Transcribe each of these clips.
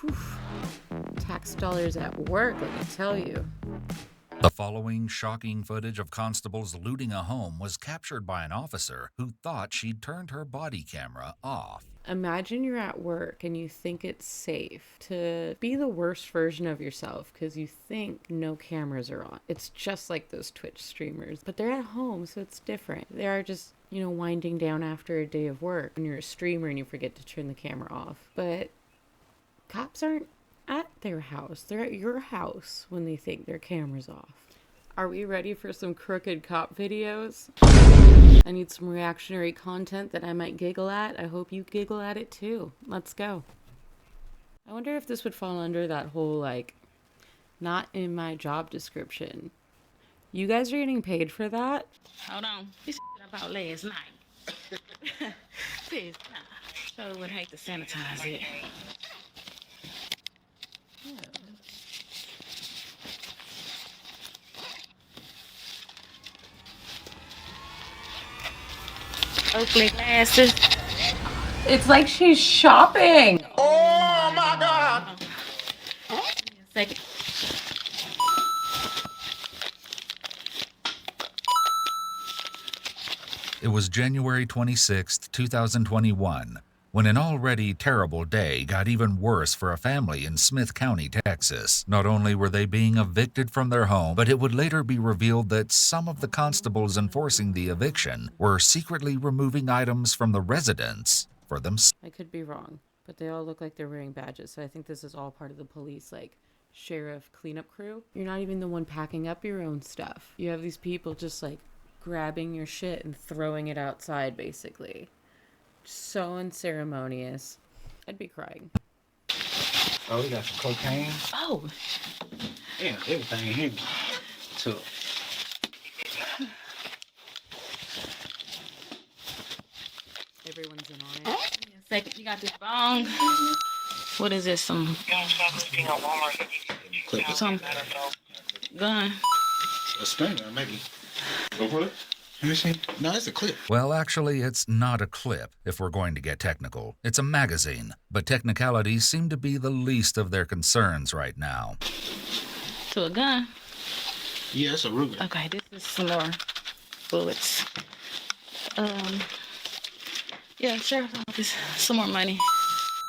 Whew. Tax dollars at work, let me tell you. The following shocking footage of constables looting a home was captured by an officer who thought she'd turned her body camera off. Imagine you're at work and you think it's safe to be the worst version of yourself because you think no cameras are on. It's just like those Twitch streamers, but they're at home, so it's different. They are just, winding down after a day of work when you're a streamer and you forget to turn the camera off. But cops aren't at their house, they're at your house when they think their camera's off. Are we ready for some crooked cop videos? I need some reactionary content that I might giggle at. I hope you giggle at it too. Let's go. I wonder if this would fall under that whole, not in my job description. You guys are getting paid for that? Hold on. This about last night. Please, nah. Sure would hate to sanitize it. Oakley glasses. It's like she's shopping. Oh my God! Second. It was January 26, 2021, when an already terrible day got even worse for a family in Smith County, Texas. Not only were they being evicted from their home, but it would later be revealed that some of the constables enforcing the eviction were secretly removing items from the residence for themselves. I could be wrong, but they all look like they're wearing badges, so I think this is all part of the police, sheriff cleanup crew. You're not even the one packing up your own stuff. You have these people just, grabbing your shit and throwing it outside, basically. So unceremonious. I'd be crying. Oh, we got some cocaine. Oh. Yeah, everything here. So, Everyone's in on it. Second, you got this bong. What is this? Some clip. some gun. A stinger, maybe. Go for it. Let me see. No, it's a clip. Well, actually, it's not a clip, if we're going to get technical. It's a magazine, but technicalities seem to be the least of their concerns right now. To a gun. Yeah, it's a Ruger. Okay, this is some more bullets. Yeah, sheriff's office. Some more money.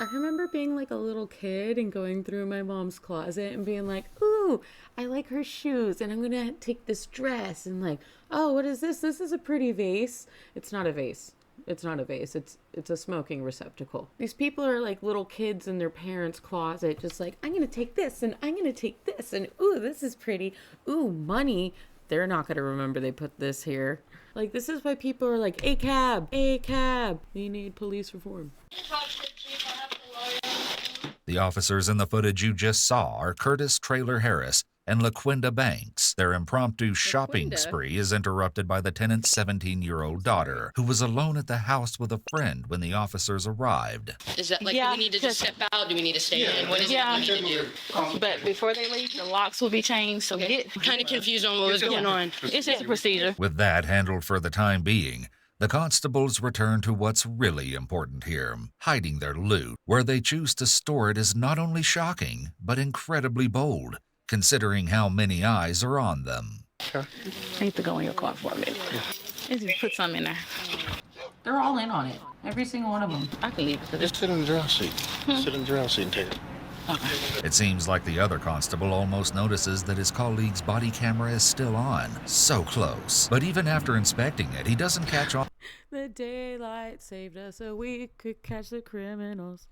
I remember being a little kid and going through my mom's closet and being like, ooh, I like her shoes and I'm gonna take this dress and oh, what is this? This is a pretty vase. It's not a vase. It's not a vase. It's a smoking receptacle. These people are like little kids in their parents' closet, just I'm gonna take this and I'm gonna take this and ooh, this is pretty. Ooh, money. They're not gonna remember they put this here. This is why people are like, ACAB, ACAB. We need police reform. The officers in the footage you just saw are Curtis Traylor Harris and LaQuinda Banks. Their impromptu shopping spree is interrupted by the tenant's 17-year-old daughter, who was alone at the house with a friend when the officers arrived. Is that do Yeah, we need to just step out? Do we need to stay in? What is Yeah. it we need to do? But before they leave, the locks will be changed. So get Kind of confused on what was going on. it's just a procedure. With that handled for the time being, the constables return to what's really important here, hiding their loot. Where they choose to store it is not only shocking, but incredibly bold, considering how many eyes are on them. I need to go in your car for a minute. Let's just put some in there. They're all in on it. Every single one of them. I can leave it. Just sit in the driver's seat. Sit in the driver's seat and take it. It seems like the other constable almost notices that his colleague's body camera is still on. So close. But even after inspecting it, he doesn't catch on. The daylight saved us so we could catch the criminals.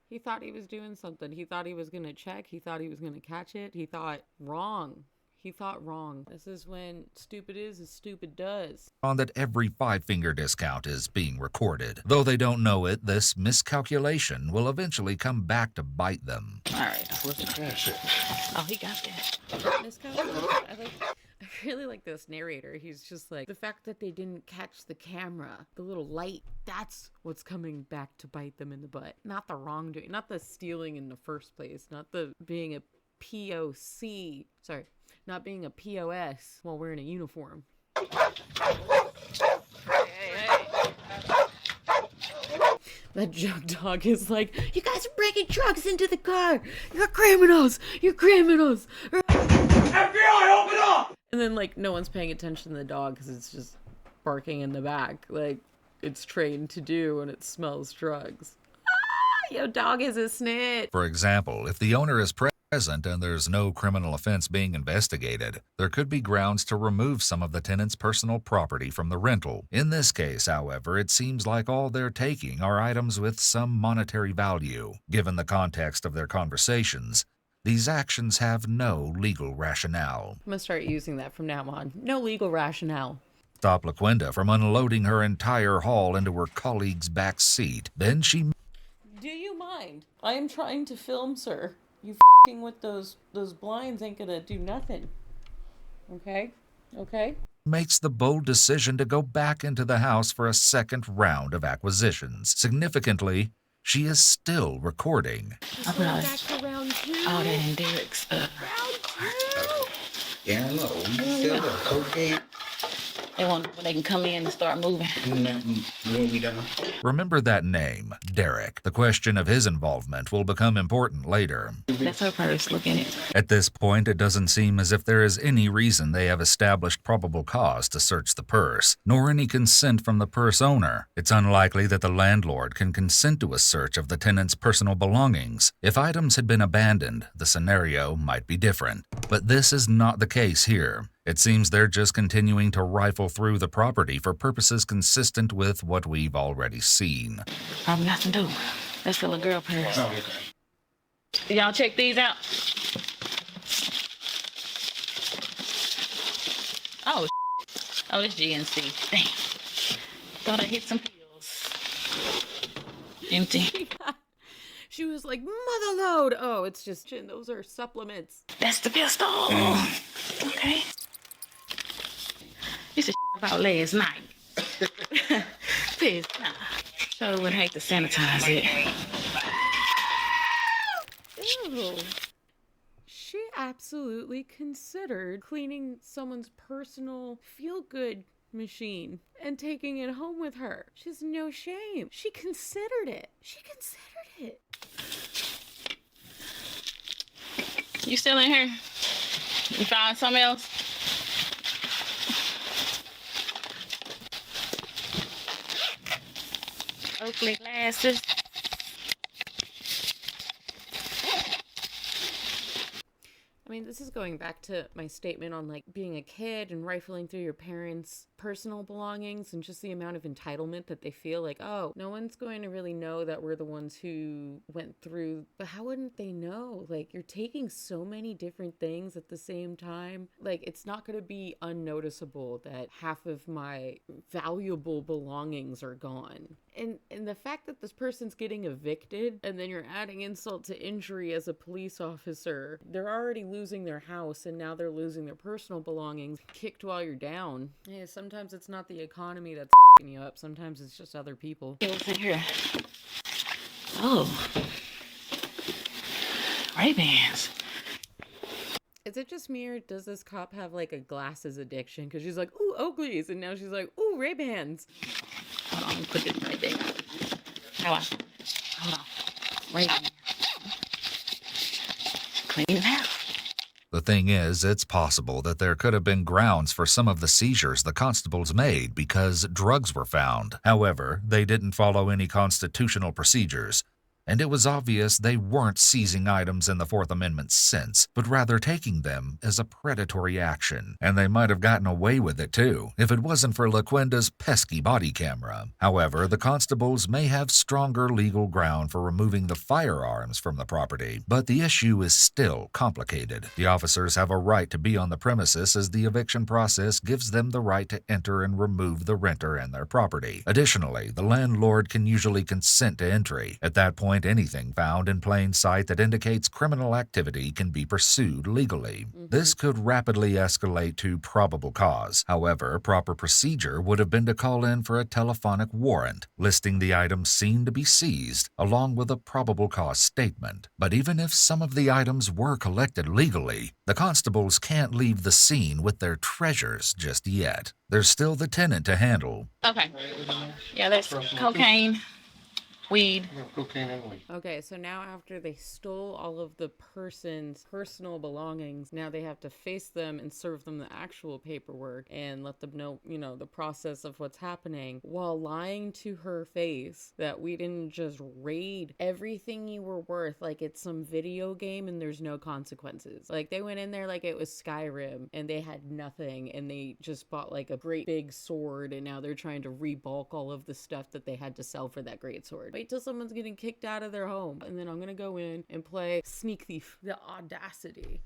He thought he was doing something. He thought he was going to check. He thought he was going to catch it. He thought wrong. He thought wrong. This is when stupid is as stupid does. On that every 5-finger discount is being recorded. Though they don't know it, this miscalculation will eventually come back to bite them. All right. Where's the cash at? Oh, he got that. Miscalculation. I really like this narrator. He's just like, the fact that they didn't catch the camera, the little light, that's what's coming back to bite them in the butt. Not the wrongdoing, not the stealing in the first place, not the being a POC, sorry, not being a POS while wearing a uniform. That jug dog is like, you guys are breaking trucks into the car. You're criminals. You're criminals. FBI, open up! And then, like, no one's paying attention to the dog because it's just barking in the back like it's trained to do and it smells drugs. Ah, your dog is a snitch. For example, if the owner is present and there's no criminal offense being investigated, there could be grounds to remove some of the tenant's personal property from the rental. In this case, however, it seems like all they're taking are items with some monetary value. Given the context of their conversations, these actions have no legal rationale. I'm gonna start using that from now on. No legal rationale. Stop LaQuinta from unloading her entire haul into her colleague's back seat. Then she Do you mind? I am trying to film, sir. You f***ing with those blinds ain't gonna do nothing. Okay? Okay? makes the bold decision to go back into the house for a second round of acquisitions. Significantly, she is still recording. I put all that in Derek's. Yeah, look, still got cocaine. They want when they can come in and start moving. Nothing when we done. Remember that name, Derek. The question of his involvement will become important later. That's her purse. Look in it. At this point, it doesn't seem as if there is any reason they have established probable cause to search the purse, nor any consent from the purse owner. It's unlikely that the landlord can consent to a search of the tenant's personal belongings. If items had been abandoned, the scenario might be different. But this is not the case here. It seems they're just continuing to rifle through the property for purposes consistent with what we've already seen. Probably nothing to do. That's still a girl purse. Oh, okay. Y'all check these out. Oh, oh, it's GNC. Damn. Thought I hit some pills. Empty. She was like, mother load. Oh, it's just, those are supplements. That's the pistol. Okay. This is about last night. Piss. Nah. Sure would hate to sanitize it. Ew. She absolutely considered cleaning someone's personal feel-good machine and taking it home with her. She has no shame. She considered it. She considered it. You still in here? You found something else? Oakley glasses. I mean, this is going back to my statement on like being a kid and rifling through your parents' personal belongings and just the amount of entitlement that they feel like, oh, no one's going to really know that we're the ones who went through. But how wouldn't they know? Like, you're taking so many different things at the same time. Like, it's not going to be unnoticeable that half of my valuable belongings are gone. And the fact that this person's getting evicted and then you're adding insult to injury as a police officer, they're already losing their house and now they're losing their personal belongings, kicked while you're down. Yeah, sometimes it's not the economy that's f***ing you up. Sometimes it's just other people. What's in here? Oh. Ray-Bans. Is it just me or does this cop have like a glasses addiction? Because she's like, ooh, Oakleys. And now she's like, ooh, Ray-Bans. Hold on, put it right there. Hold on. Ray-Bans. Clean it out. The thing is, it's possible that there could have been grounds for some of the seizures the constables made because drugs were found. However, they didn't follow any constitutional procedures, and it was obvious they weren't seizing items in the Fourth Amendment sense, but rather taking them as a predatory action. And they might have gotten away with it too, if it wasn't for LaQuinta's pesky body camera. However, the constables may have stronger legal ground for removing the firearms from the property, but the issue is still complicated. The officers have a right to be on the premises as the eviction process gives them the right to enter and remove the renter and their property. Additionally, the landlord can usually consent to entry. At that point, point anything found in plain sight that indicates criminal activity can be pursued legally. This could rapidly escalate to probable cause. However, proper procedure would have been to call in for a telephonic warrant, listing the items seen to be seized, along with a probable cause statement. But even if some of the items were collected legally, the constables can't leave the scene with their treasures just yet. There's still the tenant to handle. Okay. Yeah, there's cocaine, weed. Cocaine and weed. Okay, so now after they stole all of the person's personal belongings, now they have to face them and serve them the actual paperwork and let them know, the process of what's happening, while lying to her face that we didn't just raid everything you were worth like it's some video game and there's no consequences. Like, they went in there like it was Skyrim and they had nothing, and they just bought like a great big sword, and now they're trying to rebulk all of the stuff that they had to sell for that great sword. Wait till someone's getting kicked out of their home, and then I'm gonna go in and play Sneak Thief. The audacity.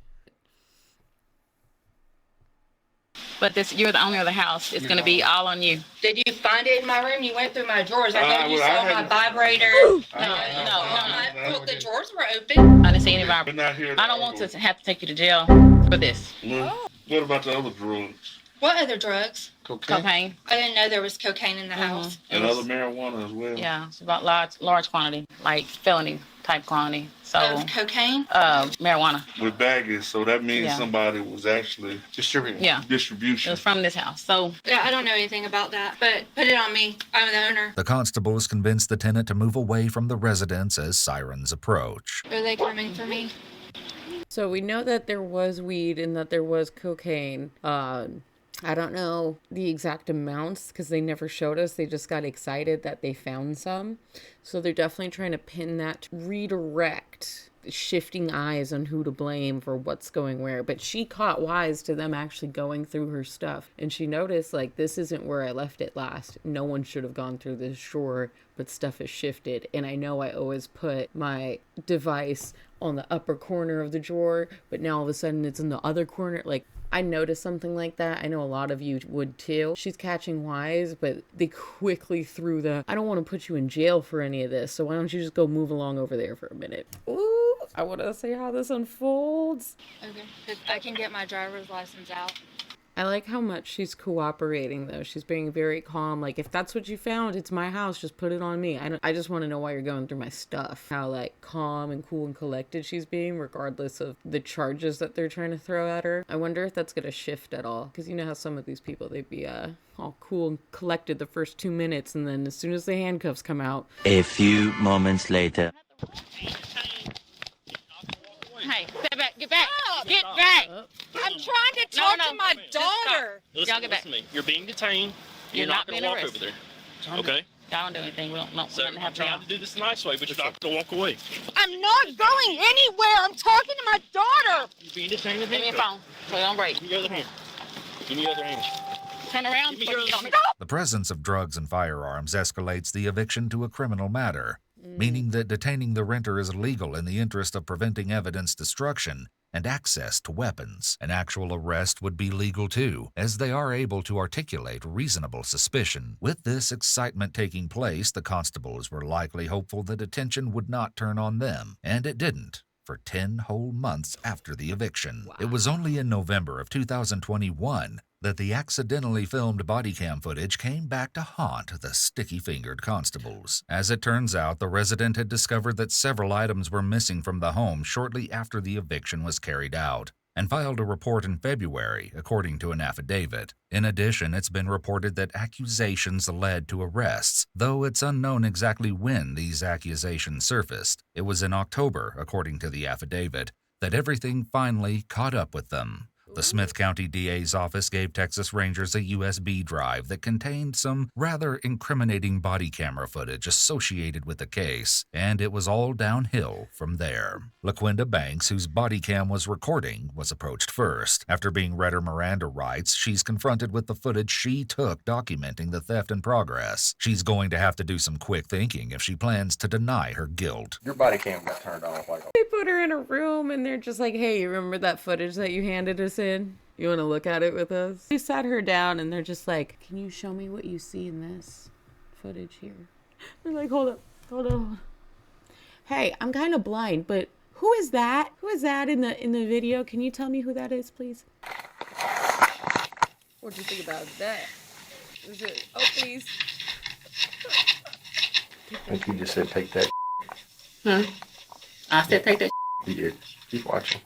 But you're the owner of the house. It's gonna be all on you. Did you find it in my room? You went through my drawers. I know you well, saw I my hadn't- vibrator. No. Look, the drawers were open. I didn't see any But vibrator. not here. I don't want to have to take you to jail for this. What about the other drugs? What other drugs? Cocaine? Cocaine. I didn't know there was cocaine in the house. And other marijuana as well? Yeah, it's about large quantity, like felony type quantity. So, Of cocaine? marijuana. With baggage, so that means Yeah. somebody was actually distributing. Yeah. It Distribution. was from this house. So, Yeah, I don't know anything about that, but put it on me. I'm the owner. The constables convinced the tenant to move away from the residence as sirens approach. Are they coming for me? So we know that there was weed and that there was cocaine. I don't know the exact amounts because they never showed us. They just got excited that they found some. So they're definitely trying to pin that, redirect shifting eyes on who to blame for what's going where. But she caught wise to them actually going through her stuff. And she noticed, like, this isn't where I left it last. No one should have gone through this drawer, but stuff has shifted. And I know I always put my device on the upper corner of the drawer, but now all of a sudden it's in the other corner. Like, I noticed something like that. I know a lot of you would too. She's catching wise, but they quickly threw I don't want to put you in jail for any of this, so why don't you just go move along over there for a minute. Ooh, I want to see how this unfolds. Okay. 'Cause I can get my driver's license out. I like how much she's cooperating, though. She's being very calm. Like, if that's what you found, it's my house. Just put it on me. I just want to know why you're going through my stuff. How, like, calm and cool and collected she's being, regardless of the charges that they're trying to throw at her. I wonder if that's going to shift at all. Because you know how some of these people, they'd be all cool and collected the first 2 minutes, and then as soon as the handcuffs come out. A few moments later. hey, step back, get back, get back. I'm trying to talk to my daughter. Y'all Listen, get back. listen to me. You're being detained. You're You're not not going being to walk arrested. over there. Okay? Y'all don't do anything. We don't So nothing I'm happen to y'all. trying to do this the nice way, but you're not going to walk away. I'm not going anywhere. I'm talking to my daughter. You're being detained with Give me your handcuffs. phone so you don't break. Give me your other hand. Give me your other hand. Turn around. Give me before your you other get on me. The presence of drugs and firearms escalates the eviction to a criminal matter, meaning that detaining the renter is legal in the interest of preventing evidence destruction and access to weapons. An actual arrest would be legal too, as they are able to articulate reasonable suspicion. With this excitement taking place, the constables were likely hopeful that attention would not turn on them, and it didn't. For 10 whole months after the eviction. It was only in November of 2021 that the accidentally filmed body cam footage came back to haunt the sticky-fingered constables. As it turns out, the resident had discovered that several items were missing from the home shortly after the eviction was carried out, and filed a report in February, according to an affidavit. In addition, it's been reported that accusations led to arrests, though it's unknown exactly when these accusations surfaced. It was in October, according to the affidavit, that everything finally caught up with them. The Smith County DA's office gave Texas Rangers a USB drive that contained some rather incriminating body camera footage associated with the case, and it was all downhill from there. LaQuinda Banks, whose body cam was recording, was approached first. After being read her Miranda rights, she's confronted with the footage she took documenting the theft in progress. She's going to have to do some quick thinking if she plans to deny her guilt. Your body cam got turned off like They put her in a room and they're just like, hey, you remember that footage that you handed us in? You want to look at it with us? They sat her down and they're just like, can you show me what you see in this footage here? They're like, hold up. Hey, I'm kind of blind, but who is that? Who is that in the video? Can you tell me who that is, please? What do you think about that? Is it? Oh, please. I think you just said take that. I said take that. You did. Keep watching.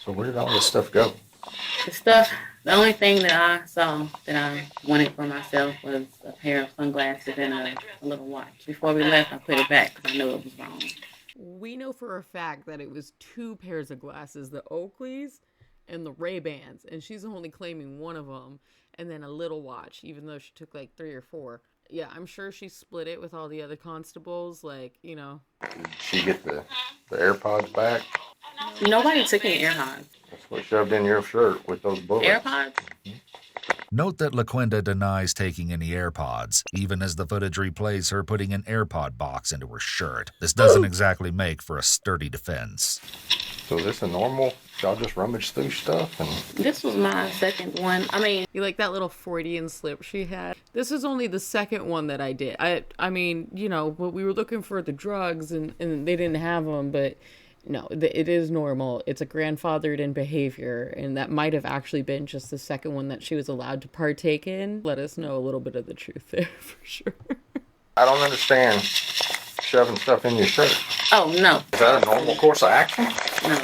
So where did all this stuff go? The stuff, the only thing that I saw that I wanted for myself was a pair of sunglasses and a little watch. Before we left, I put it back because I knew it was wrong. We know for a fact that it was 2 pairs of glasses, the Oakleys and the Ray-Bans, and she's only claiming one of them, and then a little watch, even though she took like 3 or 4. Yeah, I'm sure she split it with all the other constables, like, you know. Did she get the AirPods back? Nobody took any AirPods. That's what shoved in your shirt with those bullets. AirPods? Note that LaQuinta denies taking any AirPods, even as the footage replays her putting an AirPod box into her shirt. This doesn't exactly make for a sturdy defense. So is this a normal? Y'all just rummage through stuff and This was my second one. I mean, You like that little Freudian slip she had? This is only the second one that I did. I mean, you know, but we were looking for the drugs and they didn't have them, but no, it is normal. It's a grandfathered in behavior, and that might have actually been just the second one that she was allowed to partake in. Let us know a little bit of the truth there for sure. I don't understand shoving stuff in your shirt. oh, no. Is that a normal course of action? No.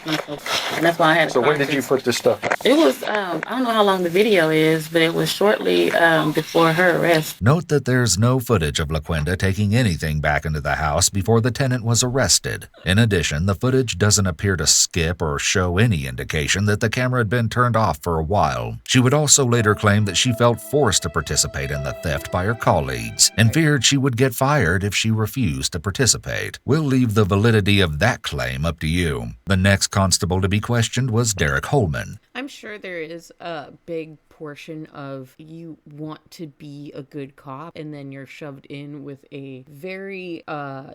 And that's why I had So when did you put this stuff back? It was, I don't know how long the video is, but it was shortly before her arrest. Note that there's no footage of LaQuinta taking anything back into the house before the tenant was arrested. In addition, the footage doesn't appear to skip or show any indication that the camera had been turned off for a while. She would also later claim that she felt forced to participate in the theft by her colleagues and feared she would get fired if she refused to participate. We'll leave the validity of that claim up to you. The next constable to be questioned was Derek Holman. I'm sure there is a big portion of you want to be a good cop and then you're shoved in with a very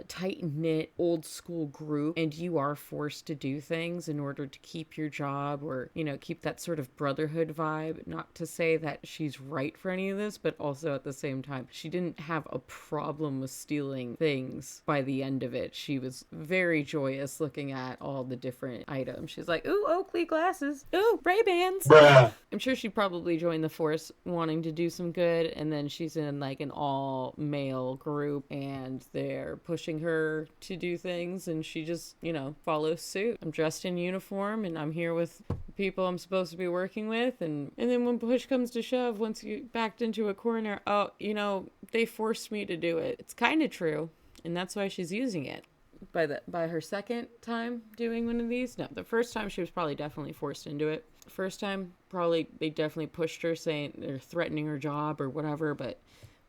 tight-knit old school group and you are forced to do things in order to keep your job or, you know, keep that sort of brotherhood vibe. Not to say that she's right for any of this, but also at the same time, she didn't have a problem with stealing things by the end of it. She was very joyous looking at all the different items. She's like, ooh, Oakley glasses. Ooh, Ray-Bans. Bruh. I'm sure she probably joined the force wanting to do some good, and then she's in like an all-male group, and they're pushing her to do things, and she just, you know, follows suit. I'm dressed in uniform, and I'm here with people I'm supposed to be working with, and then when push comes to shove, once you backed into a corner, oh, you know, they forced me to do it. It's kind of true, and that's why she's using it. By her second time doing one of these? No, the first time she was probably definitely forced into it. First time, probably they definitely pushed her, saying they're threatening her job or whatever, but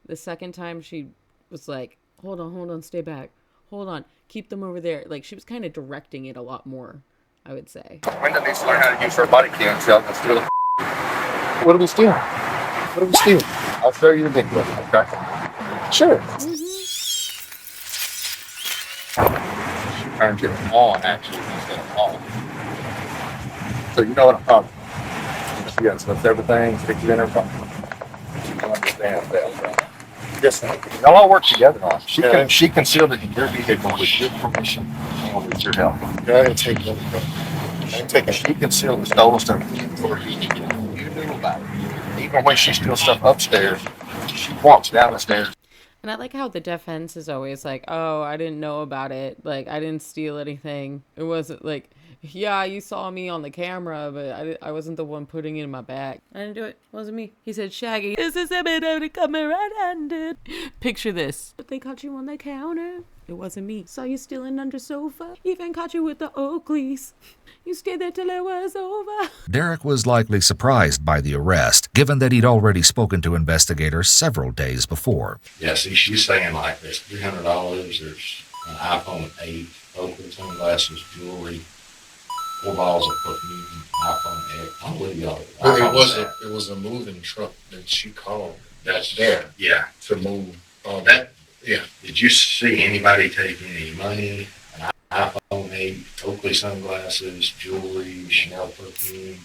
the second time she was like, hold on, stay back. Hold on, keep them over there. Like, she was kind of directing it a lot more, I would say. When needs to learn how to use her body cam so I can steal it. What do we steal? What do we steal? I'll show you the big one. Okay. Sure. Turned it on, actually, instead of off. So you know what I'm talking about. She has left everything, sticks it in her pocket. You don't understand that, right? Yes, y'all all work together on it. She concealed it in your vehicle with your permission and with your help. Go ahead and take it. She concealed and stole stuff before you knew about it. Even when she steals stuff upstairs, she walks down the stairs. And I like how the defense is always like, oh, I didn't know about it. Like, I didn't steal anything. It wasn't like, yeah, you saw me on the camera, but I wasn't the one putting it in my bag. I didn't do it. It wasn't me. He said, Shaggy, this is a bit of coming right-handed. Picture this. But they caught you on the counter. It wasn't me. Saw you stealing under sofa. Even caught you with the Oakleys. You stayed there till it was over. Derek was likely surprised by the arrest, given that he'd already spoken to investigators several days before. Yeah, see, she's saying like there's $300, there's an iPhone 8, Oakley sunglasses, jewelry, 4 bottles of perfume, iPhone X. I don't believe y'all. It was a moving truck that she called. That's there. Yeah. To move. That. Yeah. Did you see anybody take any money? An iPhone 8, Oakley sunglasses, jewelry, Chanel perfume,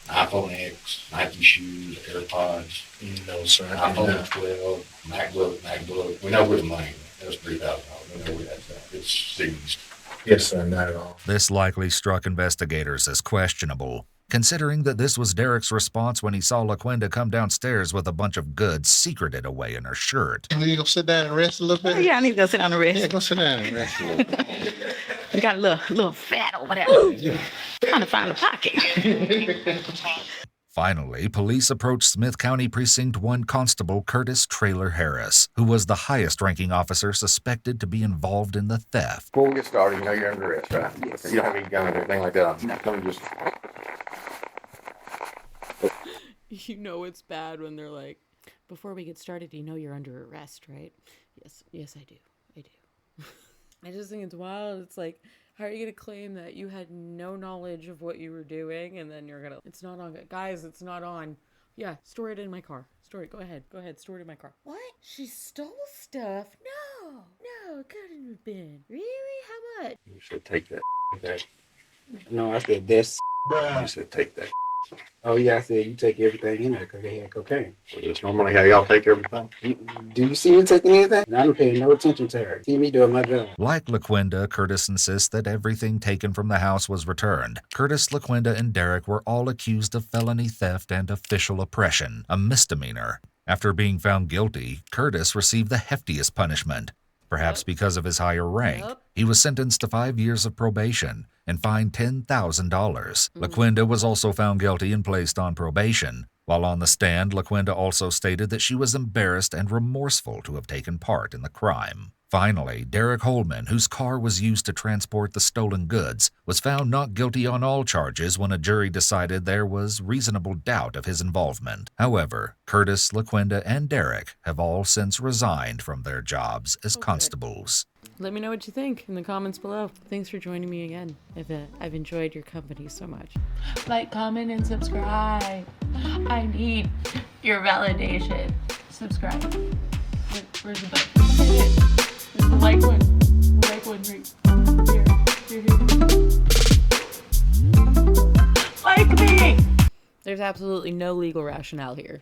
iPhone X, Nike shoes, AirPods. No, sir. iPhone 12, MacBook. We know where the money went. That was $3,000. We know where that's at. It's seized. Yes, sir, not at all. This likely struck investigators as questionable, considering that this was Derek's response when he saw LaQuinda come downstairs with a bunch of goods secreted away in her shirt. You go sit down and rest a little bit? Yeah, I need to go sit down and rest. Yeah, go sit down and rest a little bit. You got a little fat over there. Trying to find a pocket. Finally, police approached Smith County Precinct 1 Constable Curtis Traylor Harris, who was the highest-ranking officer suspected to be involved in the theft. Before we get started, you know you're under arrest, right? Yes. You don't have any gun or anything like that. No. Let me just. You know it's bad when they're like, before we get started, you know you're under arrest, right? Yes, I do. I just think it's wild. It's like, how are you going to claim that you had no knowledge of what you were doing and then you're going to, it's not on, guys, it's not on. Yeah, store it in my car. Store it, go ahead, store it in my car. What? She stole stuff? No, it couldn't have been. Really? How much? You should take that. Okay. No, I said this. You said take that. Oh yeah, I said you take everything in there because they had cocaine. Is this normally how y'all take everything? Do you see me taking anything? And I don't pay no attention to her. See me doing my job. Like LaQuinda, Curtis insists that everything taken from the house was returned. Curtis, LaQuinda, and Derek were all accused of felony theft and official oppression, a misdemeanor. After being found guilty, Curtis received the heftiest punishment. Perhaps because of his higher rank, he was sentenced to 5 years of probation and fined $10,000. LaQuinda was also found guilty and placed on probation. While on the stand, LaQuinda also stated that she was embarrassed and remorseful to have taken part in the crime. Finally, Derek Holman, whose car was used to transport the stolen goods, was found not guilty on all charges when a jury decided there was reasonable doubt of his involvement. However, Curtis, LaQuinda, and Derek have all since resigned from their jobs as constables. Let me know what you think in the comments below. Thanks for joining me again. I've enjoyed your company so much. Like, comment, and subscribe. I need your validation. Subscribe. Where's the button? There's the like one. The like one right here. Like me! There's absolutely no legal rationale here.